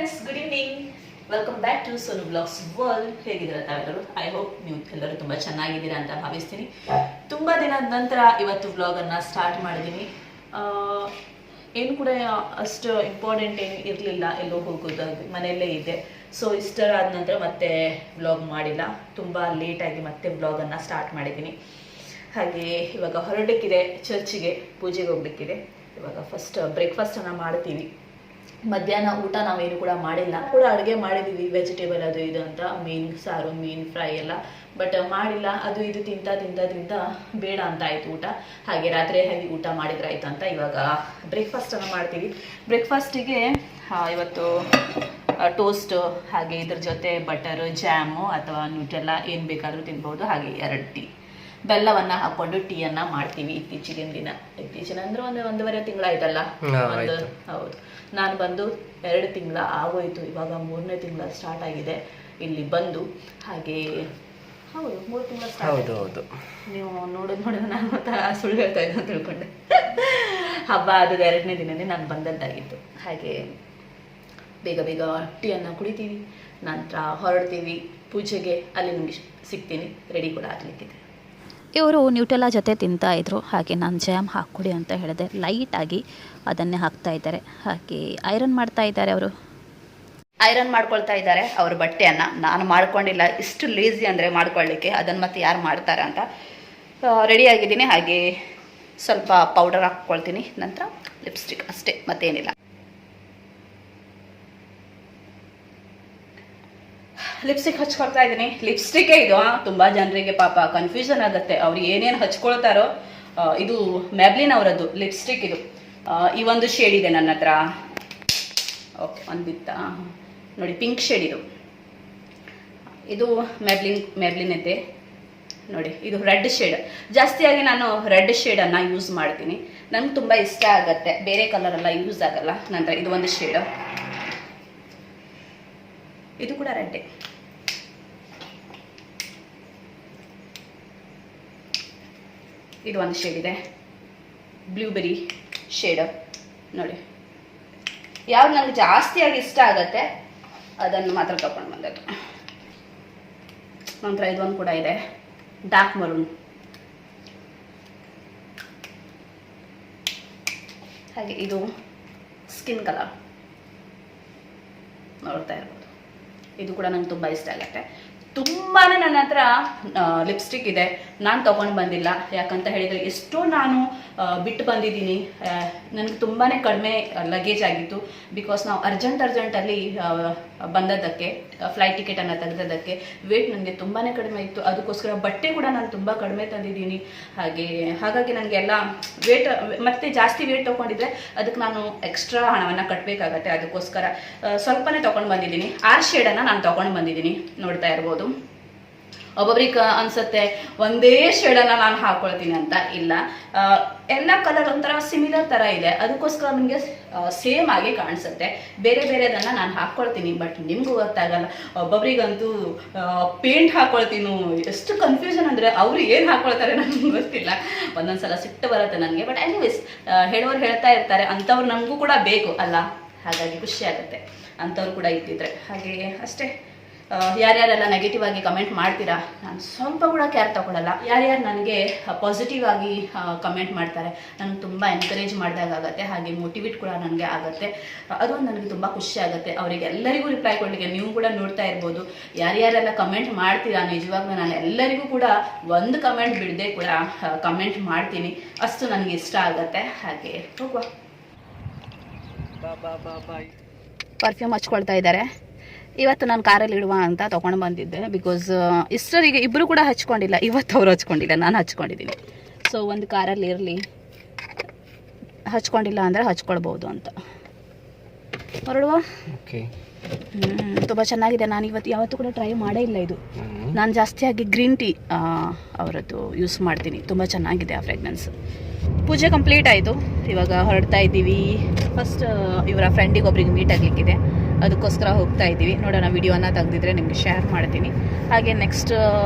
Friends, good evening. Welcome back to Sonu blogs world. ಹೇಗಿದ್ದೀರಾ ತಾವೆಲ್ಲರೂ? I hope ನೀವು ಎಲ್ಲರೂ ತುಂಬ ಚೆನ್ನಾಗಿದ್ದೀರಾ ಅಂತ ಭಾವಿಸ್ತೀನಿ. ತುಂಬ ದಿನದ ನಂತರ ಇವತ್ತು ವ್ಲಾಗನ್ನು ಸ್ಟಾರ್ಟ್ ಮಾಡಿದ್ದೀನಿ. ಏನು ಕೂಡ ಅಷ್ಟು ಇಂಪಾರ್ಟೆಂಟ್ ಏನು ಇರಲಿಲ್ಲ, ಎಲ್ಲೋ ಹೋಗೋದಾಗಿ ಮನೆಯಲ್ಲೇ ಇದೆ. ಸೊ ಇಷ್ಟರಾದ ನಂತರ ಮತ್ತೆ ವ್ಲಾಗ್ ಮಾಡಿಲ್ಲ. ತುಂಬ ಲೇಟಾಗಿ ಮತ್ತೆ ವ್ಲಾಗನ್ನು ಸ್ಟಾರ್ಟ್ ಮಾಡಿದ್ದೀನಿ. ಹಾಗೆ ಇವಾಗ ಹೊರಡಕ್ಕಿದೆ, ಚರ್ಚಿಗೆ ಪೂಜೆಗೆ ಹೋಗ್ಲಿಕ್ಕಿದೆ. ಇವಾಗ ಫಸ್ಟ್ ಬ್ರೇಕ್ಫಾಸ್ಟನ್ನು ಮಾಡ್ತೀವಿ. ಮಧ್ಯಾಹ್ನ ಊಟ ನಾವೇನು ಕೂಡ ಮಾಡಿಲ್ಲ, ಕೂಡ ಅಡುಗೆ ಮಾಡಿದ್ದೀವಿ, ವೆಜಿಟೇಬಲ್ ಅದು ಇದು ಅಂತ, ಮೀನು ಸಾರು, ಮೀನು ಫ್ರೈ ಎಲ್ಲ, ಬಟ್ ಮಾಡಿಲ್ಲ. ಅದು ಇದು ತಿಂತ ಬೇಡ ಅಂತ ಆಯಿತು ಊಟ. ಹಾಗೆ ರಾತ್ರಿ ಹೆವಿ ಊಟ ಮಾಡಿದ್ರಾಯ್ತು ಅಂತ ಇವಾಗ ಬ್ರೇಕ್ಫಾಸ್ಟನ್ನು ಮಾಡ್ತೀವಿ. ಬ್ರೇಕ್ಫಾಸ್ಟಿಗೆ ಇವತ್ತು ಟೋಸ್ಟ್, ಹಾಗೆ ಇದ್ರ ಜೊತೆ ಬಟರ್, ಜಾಮು ಅಥವಾ ನ್ಯೂಟೆಲ್ಲ ಏನು ಬೇಕಾದರೂ ತಿನ್ಬೋದು. ಹಾಗೆ 2 ಟೀ, ಬೆಲ್ಲವನ್ನು ಹಾಕ್ಕೊಂಡು ಟೀಯನ್ನು ಮಾಡ್ತೀವಿ. ಇತ್ತೀಚಿನ ಅಂದರೆ ಒಂದೂವರೆ ತಿಂಗಳಾಯ್ತಲ್ಲ. ಹೌದು, ನಾನು ಬಂದು 2 ತಿಂಗಳ ಆಗೋಯ್ತು. ಇವಾಗ 3ನೇ ತಿಂಗಳ ಸ್ಟಾರ್ಟ್ ಆಗಿದೆ ಇಲ್ಲಿ ಬಂದು. ಹಾಗೆ ಹೌದು, 3 ತಿಂಗಳ ಸ್ಟಾರ್ಟ್. ಹೌದು, ನೀವು ನೋಡಿದ್ರೆ ನಾನು ಸುಳ್ಳು ಹೇಳ್ತಾ ಇದ್ದೆ ಅಂತ ತಿಳ್ಕೊಂಡೆ. ಹಬ್ಬ ಆದ 2ನೇ ದಿನನೇ ನಾನು ಬಂದದ್ದಾಗಿತ್ತು. ಹಾಗೆ ಬೇಗ ಬೇಗ ಟೀಯನ್ನು ಕುಡಿತೀವಿ, ನಂತರ ಹೊರಡ್ತೀವಿ ಪೂಜೆಗೆ. ಅಲ್ಲಿ ನಿಮಗೆ ಸಿಗ್ತೀನಿ, ರೆಡಿ ಕೂಡ ಆಗಲಿಕ್ಕಿದೆ. ಇವರು ನ್ಯೂಟೆಲ್ಲ ಜೊತೆ ತಿಂತಾ ಇದ್ರು. ಹಾಗೆ ನಾನು ಜಾಮ್ ಹಾಕ್ಕೊಡಿ ಅಂತ ಹೇಳಿದೆ, ಲೈಟಾಗಿ ಅದನ್ನೇ ಹಾಕ್ತಾ ಇದ್ದಾರೆ. ಹಾಗೆ ಐರನ್ ಮಾಡ್ತಾ ಇದ್ದಾರೆ, ಅವರು ಐರನ್ ಮಾಡ್ಕೊಳ್ತಾ ಇದ್ದಾರೆ ಅವ್ರ ಬಟ್ಟೆಯನ್ನು. ನಾನು ಮಾಡ್ಕೊಂಡಿಲ್ಲ, ಇಷ್ಟು ಲೇಸಿ ಅಂದರೆ ಮಾಡ್ಕೊಳ್ಳಿಕ್ಕೆ, ಅದನ್ನು ಮತ್ತೆ ಯಾರು ಮಾಡ್ತಾರೆ ಅಂತ. ರೆಡಿ ಆಗಿದ್ದೀನಿ. ಹಾಗೆ ಸ್ವಲ್ಪ ಪೌಡರ್ ಹಾಕ್ಕೊಳ್ತೀನಿ, ನಂತರ ಲಿಪ್ಸ್ಟಿಕ್ ಅಷ್ಟೇ, ಮತ್ತೇನಿಲ್ಲ. ಲಿಪ್ಸ್ಟಿಕ್ ಹಚ್ಕೊಳ್ತಾ ಇದ್ದೀನಿ. ಲಿಪ್ಸ್ಟಿಕ್ಕೇ ಇದು. ತುಂಬ ಜನರಿಗೆ ಪಾಪ ಕನ್ಫ್ಯೂಷನ್ ಆಗುತ್ತೆ, ಅವ್ರು ಏನೇನು ಹಚ್ಕೊಳ್ತಾರೋ. ಇದು ಮ್ಯಾಬ್ಲಿನ್ ಅವರದ್ದು ಲಿಪ್ಸ್ಟಿಕ್ ಇದು. ಈ ಒಂದು ಶೇಡ್ ಇದೆ ನನ್ನ ಹತ್ರ. ಓಕೆ, ಒಂದು ಬಿತ್ತ ನೋಡಿ, ಪಿಂಕ್ ಶೇಡ್ ಇದು. ಇದು ಮ್ಯಾಬ್ಲಿನ್ ಇದೆ ನೋಡಿ. ಇದು ರೆಡ್ ಶೇಡ್. ಜಾಸ್ತಿಯಾಗಿ ನಾನು ರೆಡ್ ಶೇಡನ್ನು ಯೂಸ್ ಮಾಡ್ತೀನಿ, ನನಗೆ ತುಂಬ ಇಷ್ಟ ಆಗುತ್ತೆ. ಬೇರೆ ಕಲರೆಲ್ಲ ಯೂಸ್ ಆಗಲ್ಲ. ನಂತರ ಇದು ಒಂದು ಶೇಡ್, ಇದು ಕೂಡ ರೆಡ್ಡೆ. ಇದು ಒಂದು ಶೇಡ್ ಇದೆ, ಬ್ಲೂಬೆರಿ ಶೇಡ್ ನೋಡಿ. ಯಾವ್ದು ನನಗೆ ಜಾಸ್ತಿಯಾಗಿ ಇಷ್ಟ ಆಗುತ್ತೆ ಅದನ್ನು ಮಾತ್ರ ತಗೊಂಡು ಬಂದದ್ದು. ನಂತರ ಇದೊಂದು ಕೂಡ ಇದೆ, ಡಾರ್ಕ್ ಮರೂನ್. ಹಾಗೆ ಇದು ಸ್ಕಿನ್ ಕಲರ್ ನೋಡ್ತಾ ಇರ್ಬೋದು. ಇದು ಕೂಡ ನಂಗೆ ತುಂಬ ಇಷ್ಟ ಆಗುತ್ತೆ. ತುಂಬಾ ನನ್ನ ಹತ್ರ ಲಿಪ್ಸ್ಟಿಕ್ ಇದೆ, ನಾನು ತೊಗೊಂಡು ಬಂದಿಲ್ಲ. ಯಾಕಂತ ಹೇಳಿದರೆ ಎಷ್ಟೋ ನಾನು ಬಿಟ್ಟು ಬಂದಿದ್ದೀನಿ. ನನಗೆ ತುಂಬಾ ಕಡಿಮೆ ಲಗೇಜ್ ಆಗಿತ್ತು. ಬಿಕಾಸ್ ನಾವು ಅರ್ಜೆಂಟಲ್ಲಿ ಬಂದದ್ದಕ್ಕೆ, ಫ್ಲೈಟ್ ಟಿಕೆಟನ್ನು ತೆಗೆದದ್ದಕ್ಕೆ ವೇಟ್ ನನಗೆ ತುಂಬಾ ಕಡಿಮೆ ಇತ್ತು. ಅದಕ್ಕೋಸ್ಕರ ಬಟ್ಟೆ ಕೂಡ ನಾನು ತುಂಬ ಕಡಿಮೆ ತಂದಿದ್ದೀನಿ. ಹಾಗಾಗಿ ನನಗೆಲ್ಲ ವೇಟ್, ಮತ್ತೆ ಜಾಸ್ತಿ ವೇಟ್ ತೊಗೊಂಡಿದ್ರೆ ಅದಕ್ಕೆ ನಾನು ಎಕ್ಸ್ಟ್ರಾ ಹಣವನ್ನು ಕಟ್ಟಬೇಕಾಗತ್ತೆ. ಅದಕ್ಕೋಸ್ಕರ ಸ್ವಲ್ಪನೇ ತೊಗೊಂಡು ಬಂದಿದ್ದೀನಿ. 6 ಶೇಡನ್ನು ನಾನು ತೊಗೊಂಡು ಬಂದಿದ್ದೀನಿ, ನೋಡ್ತಾ ಇರ್ಬೋದು. ಒಬ್ಬೊಬ್ರಿಗೆ ಅನ್ಸುತ್ತೆ ಒಂದೇ ಶೇಡನ್ನು ನಾನು ಹಾಕೊಳ್ತೀನಿ ಅಂತ. ಇಲ್ಲ, ಎಲ್ಲ ಕಲರ್ ಒಂಥರ ಸಿಮಿಲರ್ ಥರ ಇದೆ, ಅದಕ್ಕೋಸ್ಕರ ನನಗೆ ಸೇಮ್ ಆಗಿ ಕಾಣಿಸುತ್ತೆ. ಬೇರೆದನ್ನು ನಾನು ಹಾಕ್ಕೊಳ್ತೀನಿ, ಬಟ್ ನಿಮಗೂ ಗೊತ್ತಾಗಲ್ಲ. ಒಬ್ಬೊಬ್ರಿಗಂತೂ ಪೇಂಟ್ ಹಾಕ್ಕೊಳ್ತೀನಿ. ಎಷ್ಟು ಕನ್ಫ್ಯೂಷನ್ ಅಂದರೆ ಅವರು ಏನು ಹಾಕ್ಕೊಳ್ತಾರೆ ನನಗೆ ಗೊತ್ತಿಲ್ಲ. ಒಂದೊಂದ್ಸಲ ಸಿಟ್ಟು ಬರುತ್ತೆ ನನಗೆ. ಬಟ್ ಎನಿವೇಸ್, ಹೇಳೋರು ಹೇಳ್ತಾ ಇರ್ತಾರೆ, ಅಂಥವ್ರು ನಮಗೂ ಕೂಡ ಬೇಕು ಅಲ್ಲ. ಹಾಗಾಗಿ ಖುಷಿ ಆಗುತ್ತೆ ಅಂಥವ್ರು ಕೂಡ ಇದ್ದಿದ್ರೆ. ಹಾಗೆ ಅಷ್ಟೇ. ಯಾರ್ಯಾರೆಲ್ಲ ನೆಗೆಟಿವ್ ಆಗಿ ಕಮೆಂಟ್ ಮಾಡ್ತೀರಾ, ನಾನು ಸ್ವಲ್ಪ ಕೂಡ ಕೇರ್ ತಗೊಳ್ಳಲ್ಲ. ಯಾರ್ಯಾರು ನನಗೆ ಪಾಸಿಟಿವ್ ಆಗಿ ಕಮೆಂಟ್ ಮಾಡ್ತಾರೆ, ನನಗೆ ತುಂಬ ಎನ್ಕರೇಜ್ ಮಾಡಿದಾಗತ್ತೆ. ಹಾಗೆ ಮೋಟಿವೇಟ್ ಕೂಡ ನನಗೆ ಆಗುತ್ತೆ. ಅದೊಂದು ನನಗೆ ತುಂಬ ಖುಷಿ ಆಗುತ್ತೆ. ಅವರಿಗೆಲ್ಲರಿಗೂ ರಿಪ್ಲೈ ಕೊಡಲಿಕ್ಕೆ ನೀವು ಕೂಡ ನೋಡ್ತಾ ಇರ್ಬೋದು. ಯಾರ್ಯಾರೆಲ್ಲ ಕಮೆಂಟ್ ಮಾಡ್ತೀರಾ, ನಿಜವಾಗ್ಲೂ ನಾನು ಎಲ್ಲರಿಗೂ ಕೂಡ ಒಂದು ಕಮೆಂಟ್ ಬಿಡದೆ ಕೂಡ ಕಮೆಂಟ್ ಮಾಡ್ತೀನಿ. ಅಷ್ಟು ನನಗೆ ಇಷ್ಟ ಆಗುತ್ತೆ. ಹಾಗೆ ಹೋಗುವ. ಪರ್ಫ್ಯೂಮ್ ಹಚ್ಕೊಳ್ತಾ ಇದ್ದಾರೆ. ಇವತ್ತು ನಾನು ಕಾರಲ್ಲಿ ಇಡುವ ಅಂತ ತೊಗೊಂಡು ಬಂದಿದ್ದೆ. ಬಿಕಾಸ್ ಇಷ್ಟರಿಗೆ ಇಬ್ಬರು ಕೂಡ ಹಚ್ಕೊಂಡಿಲ್ಲ. ಇವತ್ತು ಅವರು ಹಚ್ಕೊಂಡಿಲ್ಲ, ನಾನು ಹಚ್ಕೊಂಡಿದ್ದೀನಿ. ಸೊ ಒಂದು ಕಾರಲ್ಲಿ ಇರಲಿ, ಹಚ್ಕೊಂಡಿಲ್ಲ ಅಂದರೆ ಹಚ್ಕೊಳ್ಬೋದು ಅಂತ. ಹೊರಡುವ. ತುಂಬ ಚೆನ್ನಾಗಿದೆ. ನಾನು ಯಾವತ್ತೂ ಕೂಡ ಟ್ರೈ ಮಾಡೇ ಇಲ್ಲ ಇದು. ನಾನು ಜಾಸ್ತಿಯಾಗಿ ಗ್ರೀನ್ ಟೀ ಅವರದ್ದು ಯೂಸ್ ಮಾಡ್ತೀನಿ. ತುಂಬ ಚೆನ್ನಾಗಿದೆ ಆ ಫ್ರೆಗ್ರೆನ್ಸ್. ಪೂಜೆ ಕಂಪ್ಲೀಟ್ ಆಯಿತು. ಇವಾಗ ಹೊರಡ್ತಾ ಇದ್ದೀವಿ. ಫಸ್ಟ್ ಇವರ ಫ್ರೆಂಡಿಗೆ ಒಬ್ರಿಗೆ ಮೀಟ್ ಆಗಲಿಕ್ಕಿದೆ, ಅದಕ್ಕೋಸ್ಕರ ಹೋಗ್ತಾ ಇದ್ದೀವಿ. ನೋಡೋಣ, ವಿಡಿಯೋನ ತೆಗೆದಿದ್ರೆ ನಿಮಗೆ ಶೇರ್ ಮಾಡ್ತೀನಿ. ಹಾಗೆ ನೆಕ್ಸ್ಟ್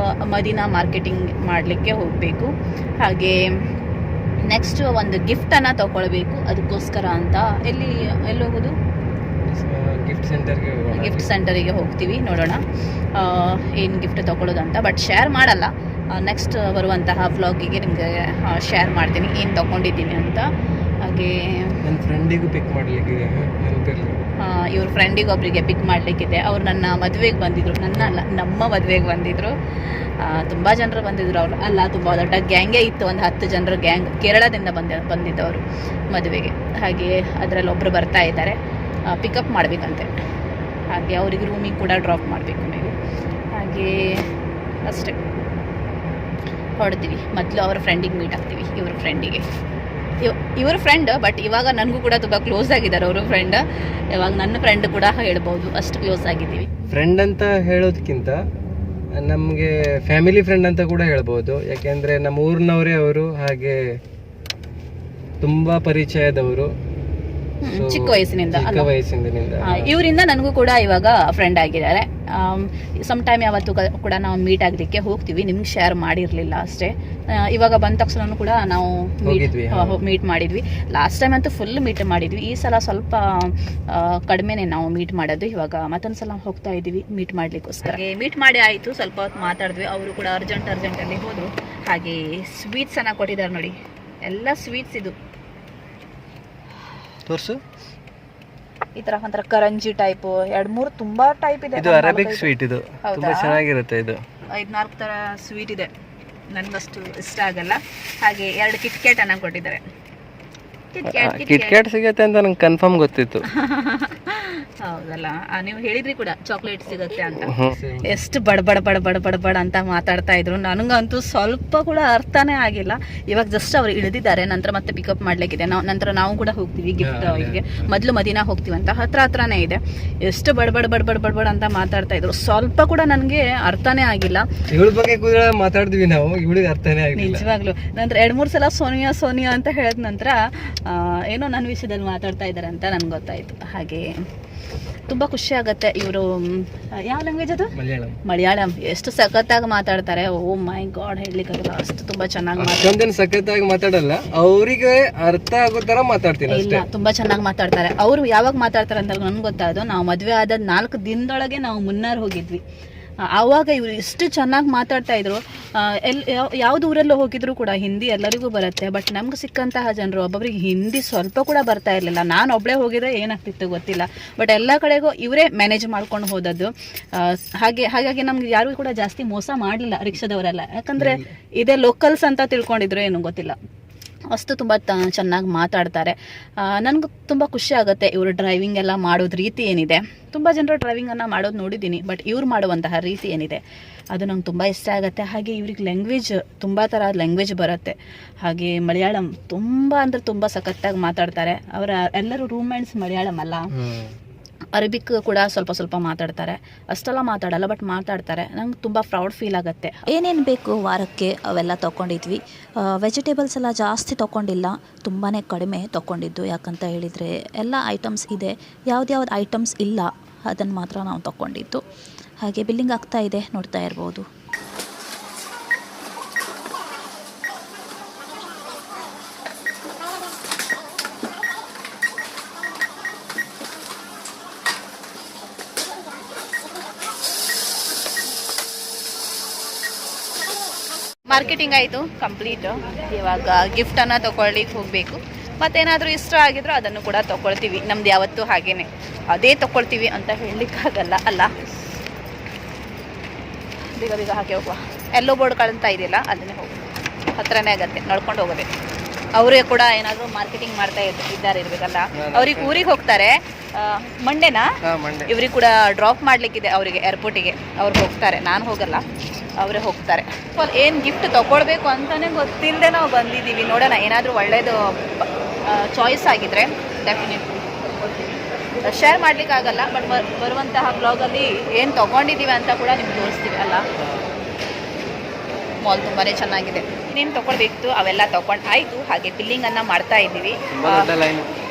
ಮದೀನಾ ಮಾರ್ಕೆಟಿಂಗ್ ಮಾಡಲಿಕ್ಕೆ ಹೋಗಬೇಕು. ಹಾಗೆ ನೆಕ್ಸ್ಟ್ ಒಂದು ಗಿಫ್ಟನ್ನು ತೊಗೊಳ್ಬೇಕು, ಅದಕ್ಕೋಸ್ಕರ ಅಂತ. ಎಲ್ಲಿ ಹೋಗೋದು? ಗಿಫ್ಟ್ ಸೆಂಟರ್ಗೆ ಹೋಗೋಣ. ಗಿಫ್ಟ್ ಸೆಂಟರಿಗೆ ಹೋಗ್ತೀವಿ, ನೋಡೋಣ ಏನು ಗಿಫ್ಟ್ ತೊಗೊಳ್ಳೋದಂತ. ಬಟ್ ಶೇರ್ ಮಾಡಲ್ಲ, ನೆಕ್ಸ್ಟ್ ಬರುವಂತಹ ವ್ಲಾಗಿಗೆ ನಿಮಗೆ ಶೇರ್ ಮಾಡ್ತೀನಿ ಏನು ತೊಗೊಂಡಿದ್ದೀನಿ ಅಂತ. ಹಾಗೆ ನನ್ನ ಫ್ರೆಂಡಿಗೂ ಪಿಕ್ ಮಾಡಲಿಕ್ಕಿದೆ, ನೆನಪಿರಲಿ. ಇವ್ರ ಫ್ರೆಂಡಿಗೆ ಒಬ್ಬರಿಗೆ ಪಿಕ್ ಮಾಡಲಿಕ್ಕಿದೆ. ಅವ್ರು ನನ್ನ ಮದುವೆಗೆ ಬಂದಿದ್ರು, ನನ್ನ ಅಲ್ಲ ನಮ್ಮ ಮದುವೆಗೆ ಬಂದಿದ್ರು. ತುಂಬ ಜನರು ಬಂದಿದ್ರು. ಅವರು ಅಲ್ಲ, ತುಂಬ ದೊಡ್ಡ ಗ್ಯಾಂಗೇ ಇತ್ತು, ಒಂದು 10 ಜನರ ಗ್ಯಾಂಗ್. ಕೇರಳದಿಂದ ಬಂದಿದ್ದವರು ಮದುವೆಗೆ. ಹಾಗೆ ಅದರಲ್ಲಿ ಒಬ್ಬರು ಬರ್ತಾ ಇದ್ದಾರೆ, ಪಿಕಪ್ ಮಾಡಬೇಕಂತೆ. ಹಾಗೆ ಅವರಿಗೆ ರೂಮಿಗೆ ಕೂಡ ಡ್ರಾಪ್ ಮಾಡಬೇಕು ನೀವು. ಹಾಗೆ ಅಷ್ಟೇ, ಹೊಡ್ತೀವಿ. ಮೊದಲು ಅವರ ಫ್ರೆಂಡಿಗೆ ಮೀಟ್ ಆಗ್ತೀವಿ, ಇವ್ರ ಫ್ರೆಂಡಿಗೆ. ಇವ್ರ ಫ್ರೆಂಡ್, ಬಟ್ ಇವಾಗ ನನಗೂ ಕೂಡ ತುಂಬ ಕ್ಲೋಸ್ ಆಗಿದ್ದಾರೆ ಅವರು ಫ್ರೆಂಡ್. ಇವಾಗ ನನ್ನ ಫ್ರೆಂಡ್ ಕೂಡ ಹೇಳ್ಬೋದು, ಅಷ್ಟು ಕ್ಲೋಸ್ ಆಗಿದ್ದೀವಿ. ಫ್ರೆಂಡ್ ಅಂತ ಹೇಳೋದಕ್ಕಿಂತ ನಮಗೆ ಫ್ಯಾಮಿಲಿ ಫ್ರೆಂಡ್ ಅಂತ ಕೂಡ ಹೇಳ್ಬೋದು. ಯಾಕೆಂದರೆ ನಮ್ಮ ಊರಿನವರೇ ಅವರು, ಹಾಗೆ ತುಂಬ ಪರಿಚಯದವರು. ಚಿಕ್ಕ ವಯಸ್ಸಿನಿಂದ ಇವರಿಂದ ನನಗೂ ಕೂಡ ಇವಾಗ ಫ್ರೆಂಡ್ ಆಗಿದ್ದಾರೆ. ಸಮ್ ಟೈಮ್ ಯಾವತ್ತೂ ಕೂಡ ನಾವು ಮೀಟ್ ಆಗಲಿಕ್ಕೆ ಹೋಗ್ತೀವಿ. ನಿಮ್ಗೆ ಶೇರ್ ಮಾಡಿರಲಿಲ್ಲ ಅಷ್ಟೇ. ಇವಾಗ ಬಂದ ತಕ್ಷಣ ಕೂಡ ನಾವು ಮೀಟ್ ಮಾಡಿದ್ವಿ. ಲಾಸ್ಟ್ ಟೈಮ್ ಅಂತೂ ಫುಲ್ ಮೀಟ್ ಮಾಡಿದ್ವಿ. ಈ ಸಲ ಸ್ವಲ್ಪ ಕಡಿಮೆನೇ ನಾವು ಮೀಟ್ ಮಾಡೋದು. ಇವಾಗ ಮತ್ತೊಂದು ಸಲ ಹೋಗ್ತಾ ಇದ್ದೀವಿ ಮೀಟ್ ಮಾಡಲಿಕ್ಕೋಸ್ಕರ. ಮೀಟ್ ಮಾಡಿ ಆಯಿತು, ಸ್ವಲ್ಪ ಹೊತ್ತು ಮಾತಾಡಿದ್ವಿ. ಅವರು ಕೂಡ ಅರ್ಜೆಂಟಲ್ಲಿ ಹೋದರು. ಹಾಗೆ ಸ್ವೀಟ್ಸನ್ನು ಕೊಟ್ಟಿದ್ದಾರೆ ನೋಡಿ, ಎಲ್ಲ ಸ್ವೀಟ್ಸ್. ಇದು ತೋರ್ಸು. ಈ ತರ ಒಂಥರ ಕರಂಜಿ ಟೈಪ್ 2-3 ತುಂಬಾ ಟೈಪ್ ಇದೆ. ಇದು ಅರೇಬಿಕ್ ಸ್ವೀಟ್, ಇದು ತುಂಬಾ ಚೆನ್ನಾಗಿರುತ್ತೆ. ಇದು 5-4 ತರ ಸ್ವೀಟ್ ಇದೆ, ನನಗಷ್ಟು ಇಷ್ಟ ಆಗಲ್ಲ. ಹಾಗೆ 2 ಕಿಟ್ಕ್ಯಾಟ್ ಅನ್ನ ಕೊಟ್ಟಿದ್ದಾರೆ. ಕಿಟ್ಕ್ಯಾಟ್ ಸಿಗುತ್ತೆ ಅಂತ ನಂಗೆ ಕನ್ಫರ್ಮ್ ಗೊತ್ತಿತ್ತು. ಹೌದಲ್ಲ, ನೀವು ಹೇಳಿದ್ರಿ ಕೂಡ ಚಾಕ್ಲೇಟ್ ಸಿಗುತ್ತೆ ಅಂತ. ಎಷ್ಟು ಬಡ ಅಂತ ಮಾತಾಡ್ತಾ ಇದ್ರು. ನನಗಂತೂ ಸ್ವಲ್ಪ ಕೂಡ ಅರ್ಥನೇ ಆಗಿಲ್ಲ. ಇವಾಗ ಜಸ್ಟ್ ಅವ್ರು ಇಳಿದಿದ್ದಾರೆ, ನಂತರ ಮತ್ತೆ ಪಿಕಪ್ ಮಾಡ್ಲಿಕ್ಕಿದೆ. ನಂತರ ನಾವು ಕೂಡ ಹೋಗ್ತೀವಿ ಗಿಫ್ಟ್ ಅವರಿಗೆ. ಮೊದಲು ಮದಿನಾ ಹೋಗ್ತೀವಂತ, ಹತ್ರನೇ ಇದೆ. ಎಷ್ಟು ಬಡ ಅಂತ ಮಾತಾಡ್ತಾ ಇದ್ರು. ಸ್ವಲ್ಪ ಕೂಡ ನನಗೆ ಅರ್ಥನೇ ಆಗಿಲ್ಲ. ಇವಳ ಬಗ್ಗೆ ಕೂಡ ಮಾತಾಡ್ತೀವಿ ನಾವು, ಇವಳಿಗೆ ಅರ್ಥನೇ ಆಗಿಲ್ಲ ನಿಜವಾಗ್ಲು. ನಂತರ 2-3 ಸಲ ಸೋನಿಯಾ ಅಂತ ಹೇಳಿದ ನಂತರ ಏನೋ ನನ್ನ ವಿಷಯದಲ್ಲಿ ಮಾತಾಡ್ತಾ ಇದ್ದಾರೆ ಅಂತ ನನ್ಗೆ ಗೊತ್ತಾಯ್ತು. ಹಾಗೆ ತುಂಬಾ ಖುಷಿ ಆಗತ್ತೆ. ಇವರು ಯಾವ ಲ್ಯಾಂಗ್ವೇಜ್ ಅದು? ಮಲಯಾಳಂ. ಎಷ್ಟು ಸಖತ್ತಾಗಿ ಮಾತಾಡ್ತಾರೆ. ಓ ಮೈ ಗಾಡ್, ಹೇಳಲಿಕ್ಕಾಗಲ್ಲ, ಅಷ್ಟು ತುಂಬಾ ಚೆನ್ನಾಗಿ ಸಖತ್ತಾಗಿ ಮಾತಾಡಲ್ಲ, ಅವರಿಗೆ ಅರ್ಥ ಆಗೋ ತರ ಮಾತಾಡ್ತೀನಿ. ಇಲ್ಲ, ತುಂಬಾ ಚೆನ್ನಾಗಿ ಮಾತಾಡ್ತಾರೆ. ಅವರು ಯಾವಾಗ ಮಾತಾಡ್ತಾರೆ ಅಂತ ನನ್ಗೆ ಗೊತ್ತಾಗೋದು, ನಾವು ಮದುವೆ ಆದ 4 ದಿನದೊಳಗೆ ನಾವು ಮುನ್ನಾರ್ ಹೋಗಿದ್ವಿ. ಆವಾಗ ಇವರು ಎಷ್ಟು ಚೆನ್ನಾಗಿ ಮಾತಾಡ್ತಾ ಇದ್ರು. ಯಾವ್ದು ಊರಲ್ಲೂ ಹೋಗಿದ್ರು ಕೂಡ ಹಿಂದಿ ಎಲ್ಲರಿಗೂ ಬರುತ್ತೆ. ಬಟ್ ನಮ್ಗೆ ಸಿಕ್ಕಂತಹ ಜನರು ಒಬ್ಬೊಬ್ರಿಗೆ ಹಿಂದಿ ಸ್ವಲ್ಪ ಕೂಡ ಬರ್ತಾ ಇರಲಿಲ್ಲ. ನಾನು ಒಬ್ಬಳೇ ಹೋಗಿದ್ರೆ ಏನಾಗ್ತಿತ್ತು ಗೊತ್ತಿಲ್ಲ. ಬಟ್ ಎಲ್ಲ ಕಡೆಗೂ ಇವರೇ ಮ್ಯಾನೇಜ್ ಮಾಡ್ಕೊಂಡು ಹೋದದ್ದು. ಹಾಗಾಗಿ ನಮ್ಗೆ ಯಾರಿಗೂ ಕೂಡ ಜಾಸ್ತಿ ಮೋಸ ಮಾಡಲಿಲ್ಲ ರಿಕ್ಷಾದವರೆಲ್ಲ. ಯಾಕಂದರೆ ಇದೇ ಲೋಕಲ್ಸ್ ಅಂತ ತಿಳ್ಕೊಂಡಿದ್ರು, ಏನು ಗೊತ್ತಿಲ್ಲ. ಅಷ್ಟು ತುಂಬ ಚೆನ್ನಾಗಿ ಮಾತಾಡ್ತಾರೆ. ನನಗೂ ತುಂಬ ಖುಷಿ ಆಗುತ್ತೆ ಇವರು ಡ್ರೈವಿಂಗ್ ಎಲ್ಲ ಮಾಡೋದು ರೀತಿ ಏನಿದೆ. ತುಂಬ ಜನರು ಡ್ರೈವಿಂಗನ್ನು ಮಾಡೋದು ನೋಡಿದ್ದೀನಿ, ಬಟ್ ಇವ್ರು ಮಾಡುವಂತಹ ರೀತಿ ಏನಿದೆ ಅದು ನಂಗೆ ತುಂಬ ಇಷ್ಟ ಆಗುತ್ತೆ. ಹಾಗೆ ಇವ್ರಿಗೆ ಲ್ಯಾಂಗ್ವೇಜ್ ತುಂಬ ಥರ ಲ್ಯಾಂಗ್ವೇಜ್ ಬರುತ್ತೆ. ಹಾಗೆ ಮಲಯಾಳಂ ತುಂಬ ಸಖತ್ತಾಗಿ ಮಾತಾಡ್ತಾರೆ. ಅವರ ಎಲ್ಲರೂ ರೂಮ್ಮೇಟ್ಸ್ ಮಲಯಾಳಂ ಅಲ್ಲ, ಅರಬಿಕ್ ಕೂಡ ಸ್ವಲ್ಪ ಮಾತಾಡ್ತಾರೆ. ಅಷ್ಟೆಲ್ಲ ಮಾತಾಡಲ್ಲ, ಬಟ್ ಮಾತಾಡ್ತಾರೆ. ನಂಗೆ ತುಂಬ ಪ್ರೌಡ್ ಫೀಲ್ ಆಗುತ್ತೆ. ಏನೇನು ಬೇಕು ವಾರಕ್ಕೆ ಅವೆಲ್ಲ ತೊಗೊಂಡಿದ್ವಿ. ವೆಜಿಟೇಬಲ್ಸ್ ಎಲ್ಲ ಜಾಸ್ತಿ ತೊಗೊಂಡಿಲ್ಲ, ತುಂಬಾ ಕಡಿಮೆ ತೊಗೊಂಡಿದ್ದು. ಯಾಕಂತ ಹೇಳಿದರೆ ಎಲ್ಲ ಐಟಮ್ಸ್ ಇದೆ, ಯಾವ್ದು ಐಟಮ್ಸ್ ಇಲ್ಲ ಅದನ್ನು ಮಾತ್ರ ನಾವು ತೊಗೊಂಡಿದ್ದು. ಹಾಗೆ ಬಿಲ್ಲಿಂಗ್ ಆಗ್ತಾ ಇದೆ, ನೋಡ್ತಾ ಇರ್ಬೋದು. ಮಾರ್ಕೆಟಿಂಗ್ ಆಯಿತು ಕಂಪ್ಲೀಟ್. ಇವಾಗ ಗಿಫ್ಟನ್ನು ತೊಗೊಳ್ಲಿಕ್ಕೆ ಹೋಗಬೇಕು. ಮತ್ತೇನಾದರೂ ಇಷ್ಟ ಆಗಿದ್ರು ಅದನ್ನು ಕೂಡ ತೊಗೊಳ್ತೀವಿ. ನಮ್ದು ಯಾವತ್ತೂ ಹಾಗೇನೆ, ಅದೇ ತೊಗೊಳ್ತೀವಿ ಅಂತ ಹೇಳಲಿಕ್ಕಾಗಲ್ಲ ಅಲ್ಲ. ಬೇಗ ಹಾಕಿ ಹೋಗುವ. ಎಲ್ಲೋ ಬೋರ್ಡ್ ಕಾಣ್ತಾ ಇದೆಯಲ್ಲ, ಅದನ್ನೇ ಹೋಗು, ಹತ್ರನೇ ಆಗತ್ತೆ, ನಡ್ಕೊಂಡು ಹೋಗೋದೆ. ಅವರೇ ಕೂಡ ಏನಾದರೂ ಮಾರ್ಕೆಟಿಂಗ್ ಮಾಡ್ತಾ ಇದ್ದಾರೆ ಇರಬೇಕಲ್ಲ. ಅವ್ರಿಗೆ ಊರಿಗೆ ಹೋಗ್ತಾರೆ, ಮಂಡೇನಾ, ಇವ್ರಿಗೆ ಕೂಡ ಡ್ರಾಪ್ ಮಾಡಲಿಕ್ಕಿದೆ ಅವರಿಗೆ ಏರ್ಪೋರ್ಟಿಗೆ. ಅವ್ರು ಹೋಗ್ತಾರೆ, ನಾನು ಹೋಗಲ್ಲ, ಅವರೇ ಹೋಗ್ತಾರೆ. ಏನು ಗಿಫ್ಟ್ ತೊಗೊಳ್ಬೇಕು ಅಂತಲೇ ಗೊತ್ತಿಲ್ಲದೆ ನಾವು ಬಂದಿದ್ದೀವಿ. ನೋಡೋಣ, ಏನಾದರೂ ಒಳ್ಳೆಯದು ಚಾಯ್ಸ್ ಆಗಿದ್ರೆ ಡೆಫಿನೆಟ್ಲಿ ಶೇರ್ ಮಾಡಲಿಕ್ಕಾಗಲ್ಲ. ಬಟ್ ಬರುವಂತಹ ಬ್ಲಾಗಲ್ಲಿ ಏನು ತೊಗೊಂಡಿದ್ದೀವಿ ಅಂತ ಕೂಡ ನಿಮ್ಗೆ ತೋರಿಸ್ತೀವಿ ಅಲ್ಲ. ಮಾಲ್ ತುಂಬಾ ಚೆನ್ನಾಗಿದೆ. ಇನ್ನೇನು ತೊಗೊಳ್ಬೇಕಿತ್ತು ಅವೆಲ್ಲ ತೊಗೊಂಡು ಆಯಿತು. ಹಾಗೆ ಬಿಲ್ಲಿಂಗನ್ನು ಮಾಡ್ತಾ ಇದ್ದೀವಿ.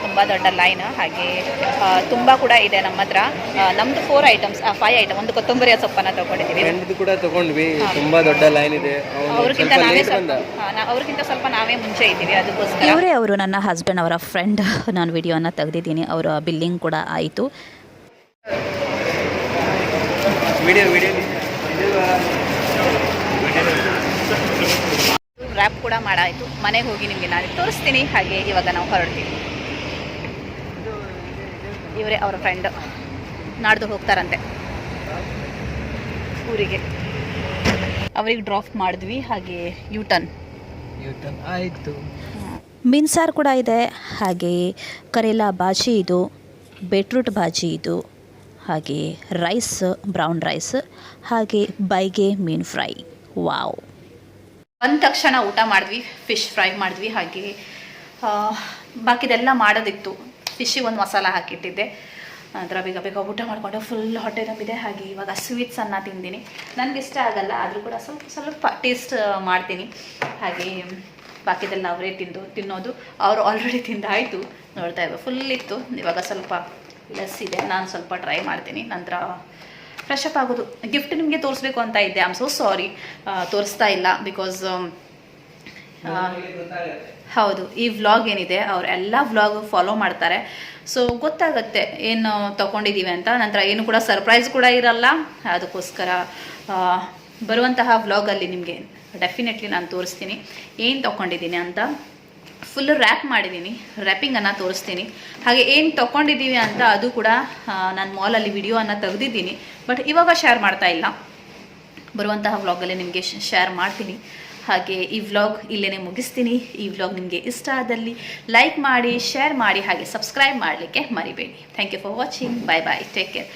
ತುಂಬ ದೊಡ್ಡ ಲೈನ್. ಹಾಗೆ ತುಂಬ ಕೂಡ ಇದೆ ನಮ್ಮ ಹತ್ರ. ನಮ್ಮದು 4 ಐಟಮ್ಸ್ 5 ಐಟಮ್, ಒಂದು ಕೊತ್ತಂಬರಿ ಸೊಪ್ಪನ್ನು ತೊಗೊಂಡಿದ್ದೀವಿ. ಕೂಡ ತಗೊಂಡ್ವಿ. ತುಂಬಾ ದೊಡ್ಡ ಲೈನ್ ಇದೆ. ಅವ್ರಿಗಿಂತ ಸ್ವಲ್ಪ ನಾವೇ ಮುಂಚೆ ಇದ್ದೀವಿ. ಅದಕ್ಕೋಸ್ಕರ ಇವರೇ ಅವರು ನನ್ನ ಹಸ್ಬೆಂಡ್ ಅವರ ಫ್ರೆಂಡ್. ನಾನು ವಿಡಿಯೋನ ತೆಗೆದಿದ್ದೀನಿ. ಅವರ ಬಿಲ್ಲಿಂಗ್ ಕೂಡ ಆಯಿತು. ರ್ಯಾಪ್ ಕೂಡ ಮಾಡಾಯಿತು. ಮನೆಗೆ ಹೋಗಿ ನಿಮಗೆ ನಾನು ತೋರಿಸ್ತೀನಿ. ಹಾಗೆ ಇವಾಗ ನಾವು ಹೊರಡ್ತೀವಿ. ಇವರೇ ಅವರ ಫ್ರೆಂಡ್, ನಾಡ್ದು ಹೋಗ್ತಾರಂತೆ ಊರಿಗೆ. ಅವ್ರಿಗೆ ಡ್ರಾಪ್ ಮಾಡಿದ್ವಿ. ಹಾಗೆ ಯೂಟರ್ನ್ ಆಯಿತು. ಮೀನು ಸಾರು ಕೂಡ ಇದೆ. ಹಾಗೆ ಕರೇಲಾ ಬಾಜಿ ಇದು, ಬೀಟ್ರೂಟ್ ಬಾಜಿ ಇದು, ಹಾಗೆ ರೈಸ್, ಬ್ರೌನ್ ರೈಸ್, ಹಾಗೆ ಬೈಗೆ ಮೀನು ಫ್ರೈ. ವಾವ್. ಬಂದ ತಕ್ಷಣ ಊಟ ಮಾಡಿದ್ವಿ. ಫಿಶ್ ಫ್ರೈ ಮಾಡಿದ್ವಿ. ಹಾಗೆ ಬಾಕಿದೆಲ್ಲ ಮಾಡೋದಿತ್ತು. ಫಿಶ್ಶಿಗೆ ಒಂದು ಮಸಾಲ ಹಾಕಿಟ್ಟಿದ್ದೆ. ನಂತರ ಬೇಗ ಬೇಗ ಊಟ ಮಾಡಿಕೊಂಡು ಫುಲ್ ಹೊಟ್ಟೆ ತುಂಬಿದೆ. ಹಾಗೆ ಇವಾಗ ಸ್ವೀಟ್ಸನ್ನು ತಿಂತೀನಿ. ನನಗೆ ಇಷ್ಟ ಆಗಲ್ಲ, ಆದರೂ ಕೂಡ ಸ್ವಲ್ಪ ಸ್ವಲ್ಪ ಟೇಸ್ಟ್ ಮಾಡ್ತೀನಿ. ಹಾಗೆ ಬಾಕಿದೆಲ್ಲ ಅವರೇ ತಿನ್ನೋದು. ಅವರು ಆಲ್ರೆಡಿ ತಿಂದಾಯಿತು. ನೋಡ್ತಾ ಇವಾಗ ಫುಲ್ ಇತ್ತು. ಇವಾಗ ಸ್ವಲ್ಪ ಲೆಸ್ ಇದೆ. ನಾನು ಸ್ವಲ್ಪ ಟ್ರೈ ಮಾಡ್ತೀನಿ. ನಂತರ ಫ್ರೆಶ್ ಅಪ್ ಆಗೋದು. ಗಿಫ್ಟ್ ನಿಮಗೆ ತೋರಿಸ್ಬೇಕು ಅಂತ ಇದ್ದೆ. ಐ ಆಮ್ ಸೋ ಸಾರಿ, ತೋರಿಸ್ತಾ ಇಲ್ಲ. ಬಿಕಾಸ್ ಹೌದು, ಈ ವ್ಲಾಗ್ ಏನಿದೆ ಅವರೆಲ್ಲ ವ್ಲಾಗ್ ಫಾಲೋ ಮಾಡ್ತಾರೆ. ಸೊ ಗೊತ್ತಾಗುತ್ತೆ ಏನು ತೊಗೊಂಡಿದ್ದೀವಿ ಅಂತ. ನಂತರ ಏನು ಕೂಡ ಸರ್ಪ್ರೈಸ್ ಕೂಡ ಇರಲ್ಲ. ಅದಕ್ಕೋಸ್ಕರ ಬರುವಂತಹ ವ್ಲಾಗಲ್ಲಿ ನಿಮಗೆ ಡೆಫಿನೆಟ್ಲಿ ನಾನು ತೋರಿಸ್ತೀನಿ ಏನು ತೊಗೊಂಡಿದ್ದೀನಿ ಅಂತ. ಫುಲ್ಲು ರ್ಯಾಪ್ ಮಾಡಿದ್ದೀನಿ. ರ್ಯಾಪಿಂಗನ್ನು ತೋರಿಸ್ತೀನಿ. ಹಾಗೆ ಏನು ತೊಗೊಂಡಿದ್ದೀವಿ ಅಂತ ಅದು ಕೂಡ ನಾನು ಮಾಲಲ್ಲಿ ವಿಡಿಯೋವನ್ನು ತೆಗೆದಿದ್ದೀನಿ. ಬಟ್ ಇವಾಗ ಶೇರ್ ಮಾಡ್ತಾ ಇಲ್ಲ. ಬರುವಂತಹ ವ್ಲಾಗಲ್ಲಿ ನಿಮಗೆ ಶೇರ್ ಮಾಡ್ತೀನಿ. ಹಾಗೆ ಈ ವ್ಲಾಗ್ ಇಲ್ಲೇ ಮುಗಿಸ್ತೀನಿ. ಈ ವ್ಲಾಗ್ ನಿಮಗೆ ಇಷ್ಟ ಆದಲ್ಲಿ ಲೈಕ್ ಮಾಡಿ, ಶೇರ್ ಮಾಡಿ, ಹಾಗೆ ಸಬ್ಸ್ಕ್ರೈಬ್ ಮಾಡಲಿಕ್ಕೆ ಮರಿಬೇಡಿ. Thank you for watching. Bye bye. Take care.